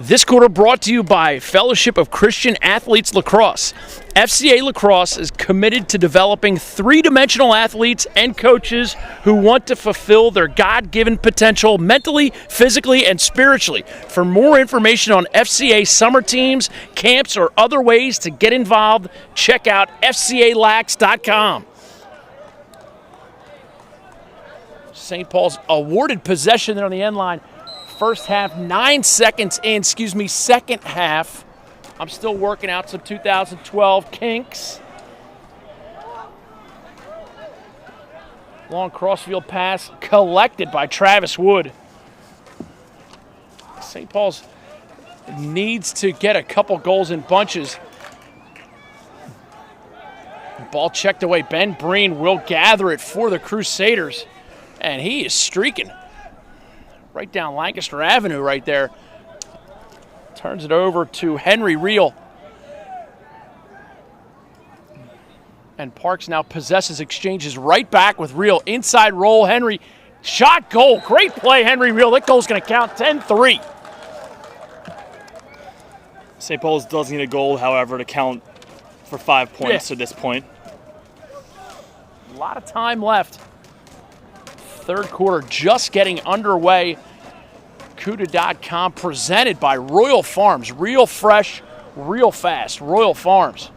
This quarter brought to you by Fellowship of Christian Athletes Lacrosse. FCA Lacrosse is committed to developing three-dimensional athletes and coaches who want to fulfill their God-given potential mentally, physically, and spiritually. For more information on FCA summer teams, camps, or other ways to get involved, check out fcalax.com. St. Paul's awarded possession there on the end line. First half, 9 seconds in, second half. I'm still working out some 2012 kinks. Long crossfield pass collected by Travis Wood. St. Paul's needs to get a couple goals in bunches. Ball checked away. Ben Breen will gather it for the Crusaders. And he is streaking right down Lancaster Avenue right there. Turns it over to Henry Reel. And Parks now possesses, exchanges right back with Reel. Inside roll, Henry. Shot, goal. Great play, Henry Reel. That goal's going to count 10-3. St. Paul's does need a goal, however, to count for 5 points at this point. A lot of time left. Third quarter just getting underway. CUDA.com presented by Royal Farms. Real fresh, real fast. Royal Farms.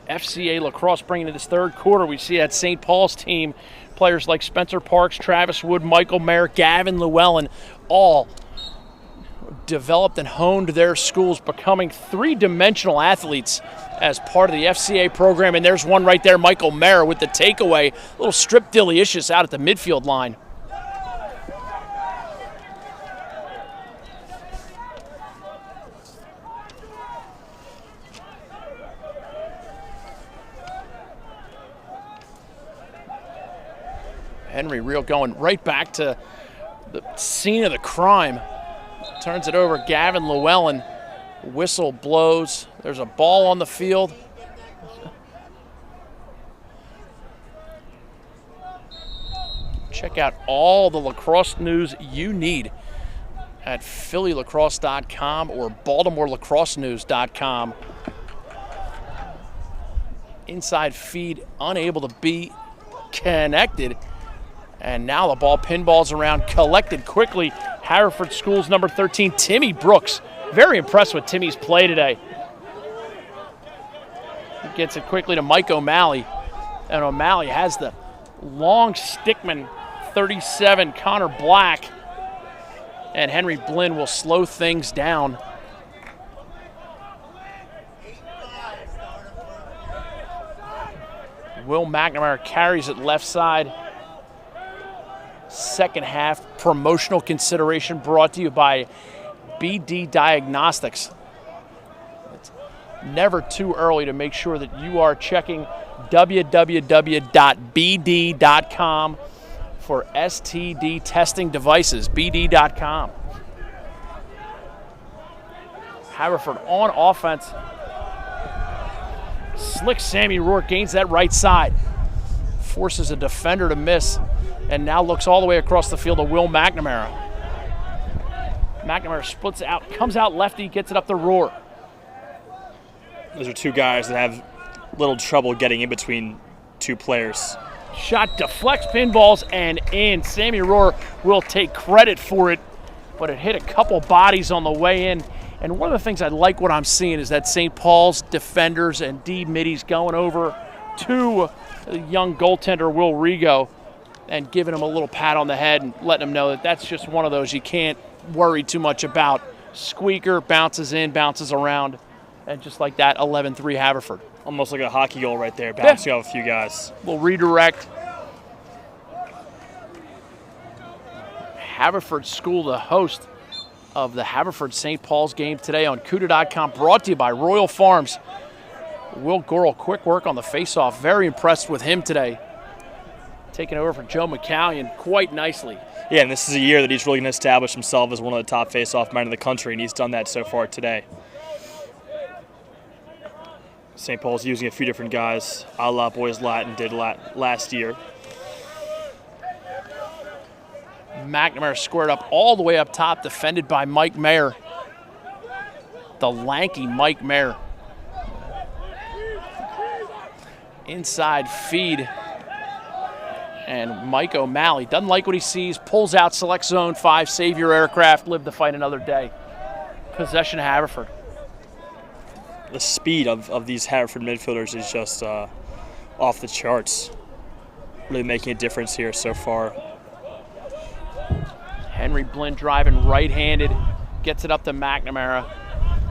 FCA Lacrosse bringing to this third quarter. We see that St. Paul's team, players like Spencer Parks, Travis Wood, Michael Mayer, Gavin Llewellyn, all developed and honed their schools, becoming three-dimensional athletes as part of the FCA program. And there's one right there, Michael Mayer with the takeaway. A little strip delicious out at the midfield line. Henry Reel going right back to the scene of the crime. Turns it over, Gavin Llewellyn. Whistle blows. There's a ball on the field. Check out all the lacrosse news you need at PhillyLacrosse.com or BaltimoreLacrosseNews.com. Inside feed, unable to be connected. And now the ball pinballs around, collected quickly. Haverford Schools number 13, Timmy Brooks. Very impressed with Timmy's play today. He gets it quickly to Mike O'Malley. And O'Malley has the long stickman, 37, Connor Black. And Henry Blinn will slow things down. Will McNamara carries it left side. Second half promotional consideration brought to you by BD Diagnostics. It's never too early to make sure that you are checking www.bd.com for STD testing devices, bd.com. Haverford on offense. Slick Sammy Rourke gains that right side. Forces a defender to miss. And now looks all the way across the field to Will McNamara. McNamara splits out, comes out lefty, gets it up the Roar. Those are two guys that have little trouble getting in between two players. Shot deflects pinballs and in. Sammy Roar will take credit for it, but it hit a couple bodies on the way in. And one of the things I like what I'm seeing is that St. Paul's defenders and D middies going over to the young goaltender Will Rigo and giving him a little pat on the head and letting him know that that's just one of those you can't worry too much about. Squeaker bounces in, bounces around, and just like that, 11-3 Haverford. Almost like a hockey goal right there, bouncing off a few guys. We'll redirect. Haverford School, the host of the Haverford St. Paul's game today on CUDA.com, brought to you by Royal Farms. Will Gorel, quick work on the faceoff. Very impressed with him today. Taking over for Joe McCallion quite nicely. Yeah, and this is a year that he's really going to establish himself as one of the top face-off men in the country, and he's done that so far today. St. Paul's using a few different guys, a la Boys Latin did last year. McNamara squared up all the way up top, defended by Mike Mayer. The lanky Mike Mayer. Inside feed. And Mike O'Malley doesn't like what he sees, pulls out, select zone 5, save your aircraft, live to fight another day. Possession Haverford. The speed of these Haverford midfielders is just off the charts. Really making a difference here so far. Henry Blinn driving right-handed, gets it up to McNamara.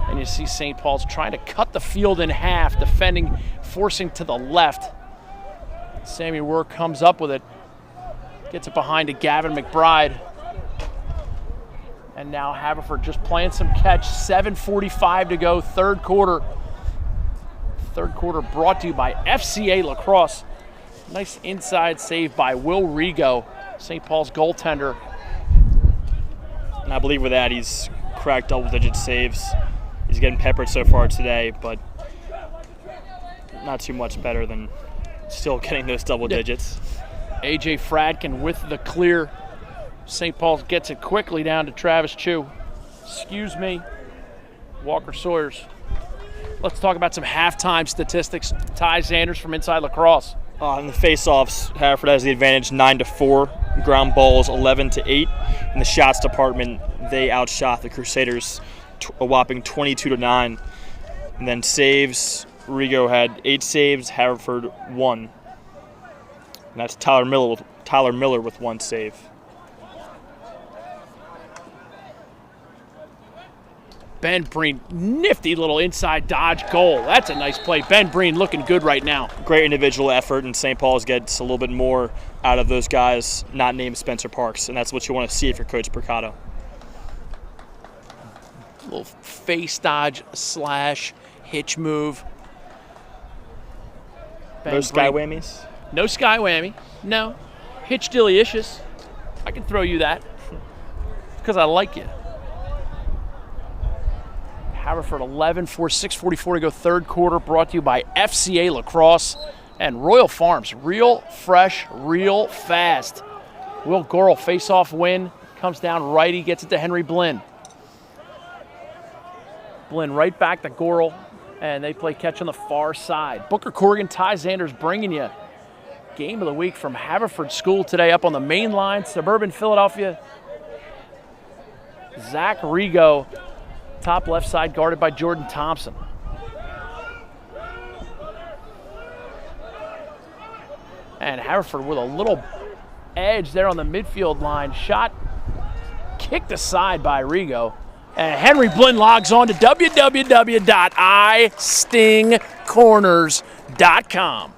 And you see St. Paul's trying to cut the field in half, defending, forcing to the left. Sammy Rohr comes up with it, gets it behind to Gavin McBride. And now Haverford just playing some catch, 7:45 to go, third quarter. Third quarter brought to you by FCA Lacrosse. Nice inside save by Will Rigo, St. Paul's goaltender. And I believe with that he's cracked double-digit saves. He's getting peppered so far today, but not too much better than still getting those double digits. A.J. Fradkin with the clear. St. Paul's gets it quickly down to Travis Chu. Excuse me, Walker Sawyers. Let's talk about some halftime statistics. Ty Sanders from Inside Lacrosse. In the face-offs, Haverford has the advantage 9-4. Ground balls 11-8. In the shots department, they outshot the Crusaders a whopping 22-9. And then saves, Rigo had 8 saves, Haverford 1. And that's Tyler Miller with 1 save. Ben Breen, nifty little inside dodge goal. That's a nice play. Ben Breen looking good right now. Great individual effort, and St. Paul's gets a little bit more out of those guys not named Spencer Parks, and that's what you want to see if you're Coach Mercado. Little face dodge / hitch move. No sky whammies? No sky whammy. No. Hitch delicious. I can throw you that because I like you. Haverford 11-4, 6:44 to go, third quarter, brought to you by FCA Lacrosse and Royal Farms. Real fresh, real fast. Will Gorel face-off win. Comes down righty, gets it to Henry Blinn. Blinn right back to Gorel, and they play catch on the far side. Booker Corrigan, Ty Sanders bringing you game of the week from Haverford School today up on the main line, suburban Philadelphia. Zach Rigo, top left side, guarded by Jordan Thompson. And Haverford with a little edge there on the midfield line. Shot kicked aside by Rigo. And Henry Blinn logs on to www.istingcorners.com.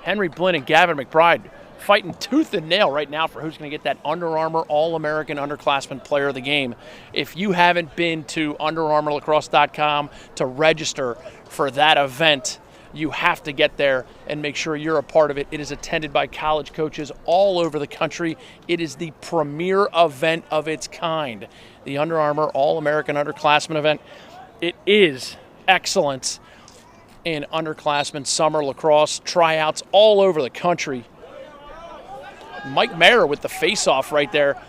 Henry Blinn and Gavin McBride fighting tooth and nail right now for who's going to get that Under Armour All-American Underclassmen Player of the Game. If you haven't been to UnderArmourLacrosse.com to register for that event, you have to get there and make sure you're a part of it. It is attended by college coaches all over the country. It is the premier event of its kind, the Under Armour All-American Underclassmen event. It is excellence in underclassmen summer lacrosse tryouts all over the country. Mike Mayer with the face-off right there.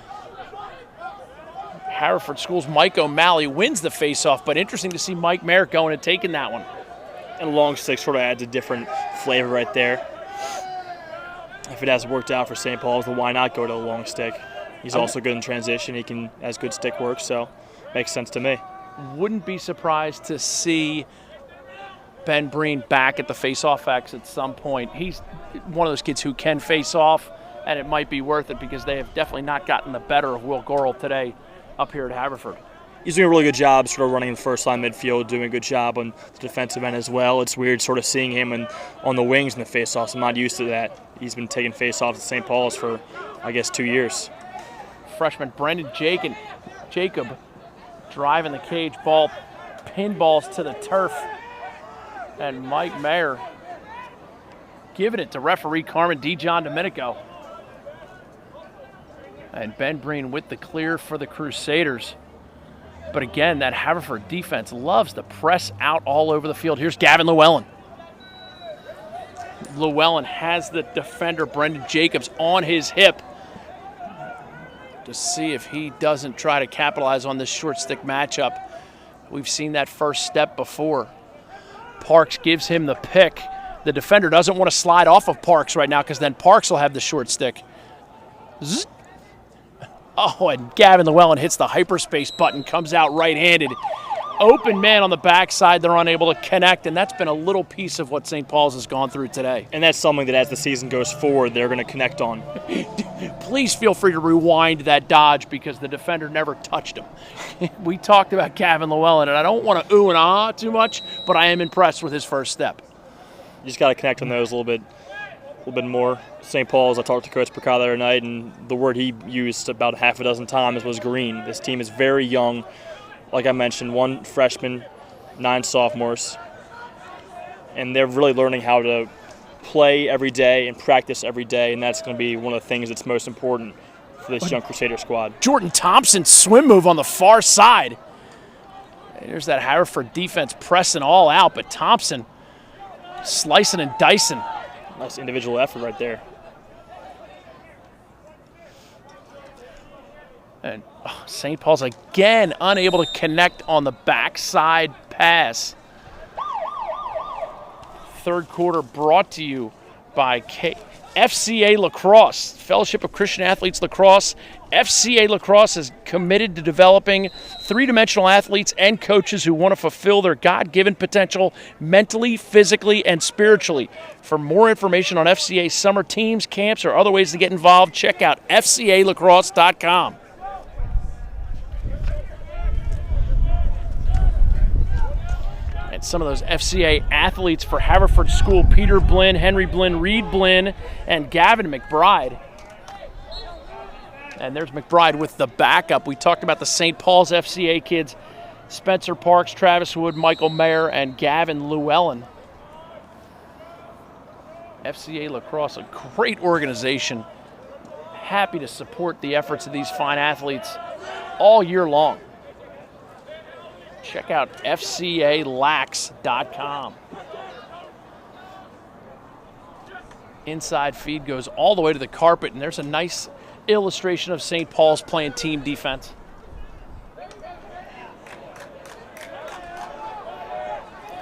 Haverford School's Mike O'Malley wins the face-off, but interesting to see Mike Mayer going and taking that one. And a long stick sort of adds a different flavor right there. If it hasn't worked out for St. Paul's, then why not go to the long stick? He's also good in transition. He has good stick work, so makes sense to me. Wouldn't be surprised to see Ben Breen back at the face-off X at some point. He's one of those kids who can face off, and it might be worth it because they have definitely not gotten the better of Will Gorel today up here at Haverford. He's doing a really good job sort of running the first line midfield, doing a good job on the defensive end as well. It's weird sort of seeing him on the wings in the face-offs. I'm not used to that. He's been taking face-offs at St. Paul's for, I guess, 2 years. Freshman Brendan Jacob driving the cage ball, pinballs to the turf. And Mike Mayer giving it to referee Carmen John Domenico. And Ben Breen with the clear for the Crusaders. But again, that Haverford defense loves to press out all over the field. Here's Gavin Llewellyn. Llewellyn has the defender, Brendan Jacobs, on his hip. to see if he doesn't try to capitalize on this short stick matchup. We've seen that first step before. Parks gives him the pick. The defender doesn't want to slide off of Parks right now because then Parks will have the short stick. Zzz. Oh, and Gavin Llewellyn hits the hyperspace button, comes out right-handed. Open man on the backside, they're unable to connect, and that's been a little piece of what St. Paul's has gone through today. And that's something that as the season goes forward, they're going to connect on. Please feel free to rewind that dodge because the defender never touched him. We talked about Gavin Llewellyn, and I don't want to ooh and ah too much, but I am impressed with his first step. You just got to connect on those a little bit more. St. Paul's, I talked to Coach Percott the other night, and the word he used about half a dozen times was green. This team is very young. Like I mentioned, 1 freshman, 9 sophomores. And they're really learning how to play every day and practice every day, and that's going to be one of the things that's most important for this young Crusader squad. Jordan Thompson's swim move on the far side. There's that Haverford defense pressing all out, but Thompson slicing and dicing. Nice individual effort right there. And St. Paul's again unable to connect on the backside pass. Third quarter brought to you by FCA Lacrosse, Fellowship of Christian Athletes Lacrosse. FCA Lacrosse is committed to developing three-dimensional athletes and coaches who want to fulfill their God-given potential mentally, physically, and spiritually. For more information on FCA summer teams, camps, or other ways to get involved, check out FCALacrosse.com. And some of those FCA athletes for Haverford School, Peter Blinn, Henry Blinn, Reed Blinn, and Gavin McBride. And there's McBride with the backup. We talked about the St. Paul's FCA kids, Spencer Parks, Travis Wood, Michael Mayer, and Gavin Llewellyn. FCA Lacrosse, a great organization. Happy to support the efforts of these fine athletes all year long. Check out FCALax.com. Inside feed goes all the way to the carpet, and there's a nice illustration of St. Paul's playing team defense.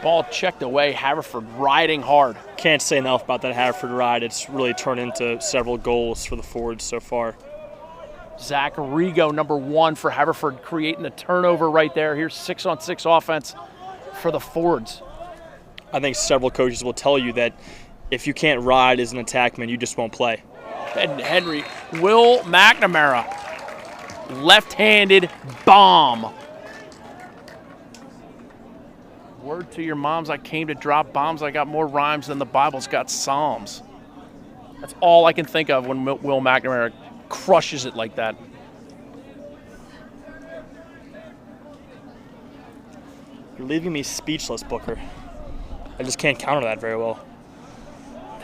Ball checked away, Haverford riding hard. Can't say enough about that Haverford ride. It's really turned into several goals for the Fords so far. Zach Arrigo, number 1 for Haverford, creating a turnover right there. Here's 6-on-6 offense for the Fords. I think several coaches will tell you that if you can't ride as an attackman, you just won't play. And Henry, Will McNamara, left-handed bomb. Word to your moms, I came to drop bombs. I got more rhymes than the Bible's got psalms. That's all I can think of when Will McNamara crushes it like that. You're leaving me speechless, Booker. I just can't counter that very well.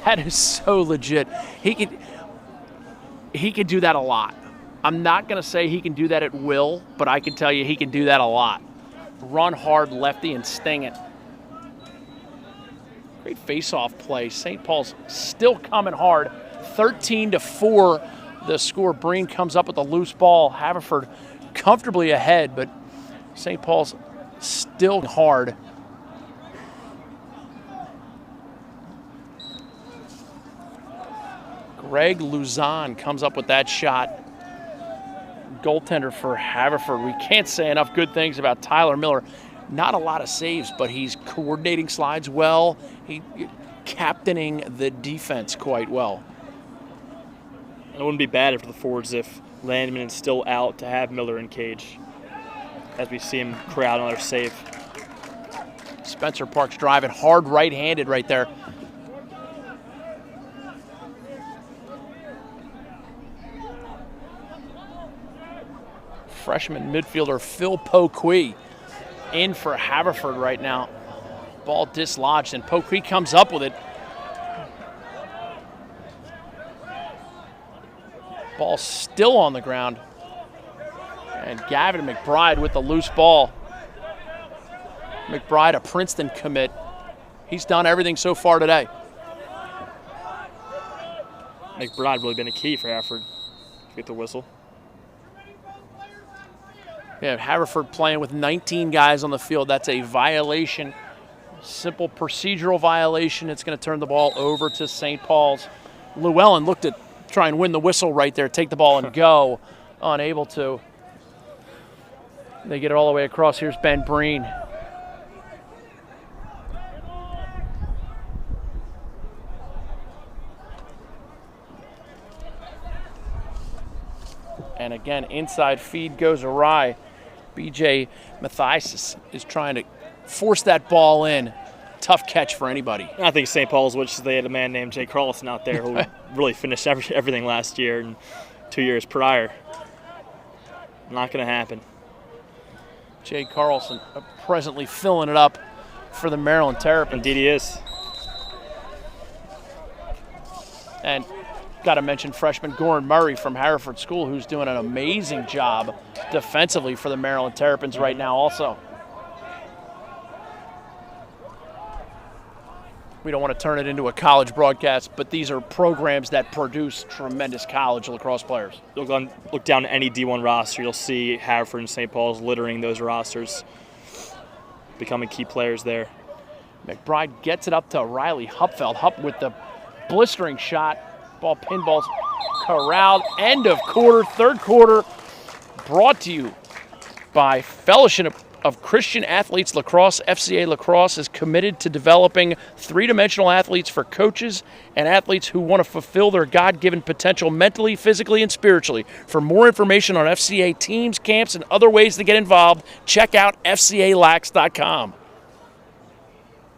That is so legit. He could do that a lot. I'm not going to say he can do that at will, but I can tell you he can do that a lot. Run hard lefty and sting it. Great face-off play. St. Paul's still coming hard. 13-4 the score. Breen comes up with a loose ball. Haverford comfortably ahead, but St. Paul's still hard. Greg Luzon comes up with that shot. Goaltender for Haverford. We can't say enough good things about Tyler Miller. Not a lot of saves, but he's coordinating slides well. He's captaining the defense quite well. It wouldn't be bad for the Fords if Landman is still out to have Miller in cage, as we see him crowd another save. Spencer Parks driving hard right-handed right there. Freshman midfielder Phil Poquet in for Haverford right now. Ball dislodged, and Poquet comes up with it. Ball still on the ground. And Gavin McBride with the loose ball. McBride, a Princeton commit. He's done everything so far today. McBride really been a key for Haverford to get the whistle. Yeah, Haverford playing with 19 guys on the field. That's a violation, simple procedural violation. It's going to turn the ball over to St. Paul's. Llewellyn looked to try and win the whistle right there, take the ball and go, unable to. They get it all the way across. Here's Ben Breen. And again, inside feed goes awry. B.J. Mathias is trying to force that ball in. Tough catch for anybody. I think St. Paul's wishes they had a man named Jay Carlson out there who really finished everything last year and 2 years prior. Not going to happen. Jay Carlson presently filling it up for the Maryland Terrapins. Indeed he is. And got to mention freshman Goran Murray from Haverford School, who's doing an amazing job defensively for the Maryland Terrapins right now also. We don't want to turn it into a college broadcast, but these are programs that produce tremendous college lacrosse players. Look down any D1 roster, you'll see Haverford and St. Paul's littering those rosters, becoming key players there. McBride gets it up to Riley Hupfeld. Hupp with the blistering shot. Ball pinballs corralled. End of quarter, third quarter, brought to you by Fellowship of Christian Athletes Lacrosse. FCA Lacrosse is committed to developing three-dimensional athletes for coaches and athletes who want to fulfill their God-given potential mentally, physically, and spiritually. For more information on FCA teams, camps, and other ways to get involved, check out FCALax.com.